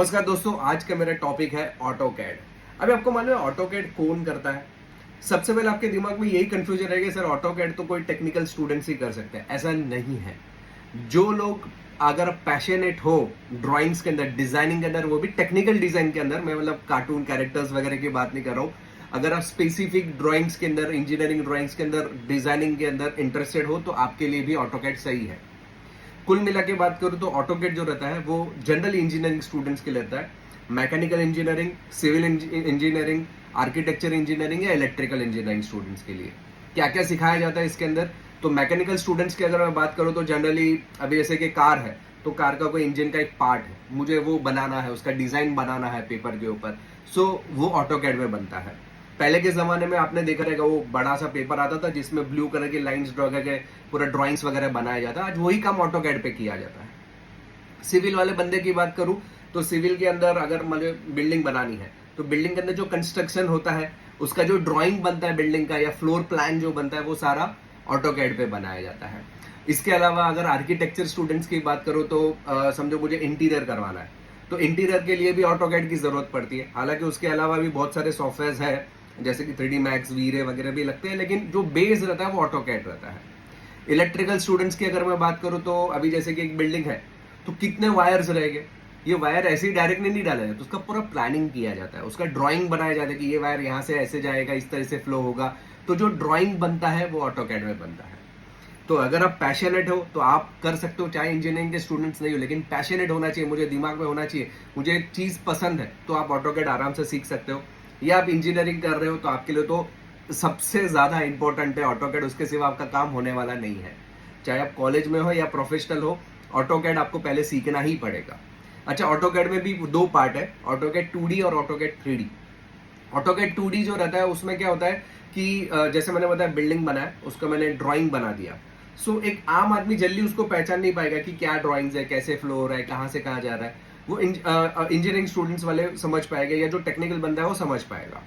नमस्कार दोस्तों, आज का मेरा टॉपिक है ऑटोकैड। अभी आपको मालूम है ऑटोकैड कौन करता है? सबसे पहले आपके दिमाग में यही कंफ्यूजन रहेगा, सर ऑटोकैड तो कोई टेक्निकल स्टूडेंट्स ही कर सकते हैं। ऐसा नहीं है। जो लोग अगर पैशनेट हो ड्राइंग्स के अंदर, डिजाइनिंग के अंदर, वो भी टेक्निकल डिजाइन के अंदर, मैं मतलब कार्टून कैरेक्टर्स वगैरह की बात नहीं कर रहा हूँ। अगर आप स्पेसिफिक ड्राइंग्स के अंदर, इंजीनियरिंग ड्राइंग्स के अंदर, डिजाइनिंग के अंदर इंटरेस्टेड हो तो आपके लिए भी ऑटोकैड सही है। कुल मिला के बात करूं तो ऑटोकैड जो रहता है वो जनरल इंजीनियरिंग स्टूडेंट्स के लिए रहता है। Mechanical engineering, civil engineering, architecture engineering या इलेक्ट्रिकल इंजीनियरिंग स्टूडेंट्स के लिए क्या क्या सिखाया जाता है इसके अंदर। तो मैकेनिकल स्टूडेंट्स की अगर मैं बात करूं तो जनरली अभी जैसे कि कार है तो कार का कोई इंजन का एक पार्ट है, मुझे वो बनाना है, उसका डिजाइन बनाना है पेपर के ऊपर, सो वो ऑटोकैड में बनता है। पहले के जमाने में आपने देखा रहेगा वो बड़ा सा पेपर आता था जिसमें ब्लू कलर की लाइंस ड्रॉ करके पूरा ड्राइंग्स वगैरह बनाया जाता है। आज वही काम ऑटोकैड पे किया जाता है। सिविल वाले बंदे की बात करूं तो सिविल के अंदर अगर मुझे बिल्डिंग बनानी है तो बिल्डिंग के अंदर जो कंस्ट्रक्शन होता है, उसका जो ड्राइंग बनता है बिल्डिंग का या फ्लोर प्लान जो बनता है, वो सारा ऑटोकैड पे बनाया जाता है। इसके अलावा अगर आर्किटेक्चर स्टूडेंट्स की बात करूं तो समझो मुझे इंटीरियर करवाना है तो इंटीरियर के लिए भी ऑटोकैड की जरूरत पड़ती है। हालांकि उसके अलावा भी बहुत सारे सॉफ्टवेयर है जैसे कि 3D मैक्स, वीरे वगैरह भी लगते हैं, लेकिन जो बेस रहता है वो ऑटोकैड रहता है। इलेक्ट्रिकल स्टूडेंट्स की अगर मैं बात करूं तो अभी जैसे कि एक बिल्डिंग है तो कितने वायर्स रहेंगे, ये वायर ऐसे ही डायरेक्टली नहीं डाला जाता, तो उसका पूरा प्लानिंग किया जाता है, उसका ड्राइंग बनाया जाता है कि ये वायर यहाँ से ऐसे जाएगा, इस तरह से फ्लो होगा। तो जो ड्राइंग बनता है वो ऑटोकैड में बनता है। तो अगर आप पैशनेट हो तो आप कर सकते हो, चाहे इंजीनियरिंग के स्टूडेंट्स नहीं हो, लेकिन पैशनेट होना चाहिए, मुझे दिमाग में होना चाहिए, मुझे एक चीज पसंद है, तो आप ऑटोकैड आराम से सीख सकते हो। या आप इंजीनियरिंग कर रहे हो तो आपके लिए तो सबसे ज्यादा इंपॉर्टेंट है ऑटोकैड, उसके सिवा आपका काम होने वाला नहीं है। चाहे आप कॉलेज में हो या प्रोफेशनल हो, ऑटोकैड आपको पहले सीखना ही पड़ेगा। अच्छा, ऑटोकैड में भी दो पार्ट है, ऑटोकैड 2D और ऑटोकैड 3D। ऑटोकैड 2D जो रहता है उसमें क्या होता है कि जैसे मैंने बताया बिल्डिंग बनाया, उसका मैंने ड्राइंग बना दिया। सो एक आम आदमी जल्दी उसको पहचान नहीं पाएगा कि क्या ड्राइंग्स है, कैसे फ्लो हो रहा है, कहाँ से कहाँ जा रहा है। वो इंजीनियरिंग स्टूडेंट्स वाले समझ पाएंगे या जो टेक्निकल बंदा है वो समझ पाएगा।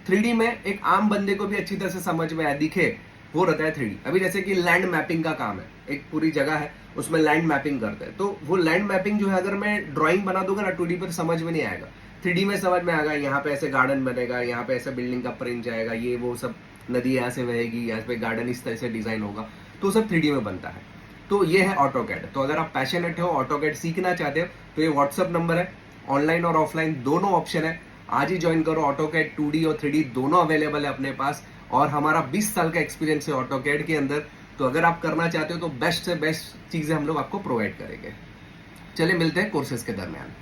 3D में एक आम बंदे को भी अच्छी तरह से समझ में आया दिखे, वो रहता है 3D। अभी जैसे कि लैंड मैपिंग का काम है, एक पूरी जगह है उसमें लैंड मैपिंग करते हैं, तो वो लैंड मैपिंग जो है अगर मैं ड्राइंग बना दूंगा ना 2D पर समझ में नहीं आएगा, 3D में समझ में आएगा। यहाँ पे ऐसे गार्डन बनेगा, यहाँ पे ऐसे बिल्डिंग का प्रिंट जाएगा, ये वो सब, नदी यहाँ से बहेगी, यहाँ पे गार्डन इस तरह से डिजाइन होगा, तो सब 3D में बनता है। तो ये है ऑटोकैड। तो अगर आप पैशनेट हो, ऑटोकैड सीखना चाहते हो, तो ये व्हाट्सअप नंबर है, ऑनलाइन और ऑफलाइन दोनों ऑप्शन है। आज ही ज्वाइन करो। ऑटोकैड 2D और 3D दोनों अवेलेबल है अपने पास, और हमारा 20 साल का एक्सपीरियंस है ऑटोकैड के अंदर। तो अगर आप करना चाहते हो तो बेस्ट से बेस्ट चीजें हम लोग आपको प्रोवाइड करेंगे। चलिए मिलते हैं कोर्सेज के दरमियान।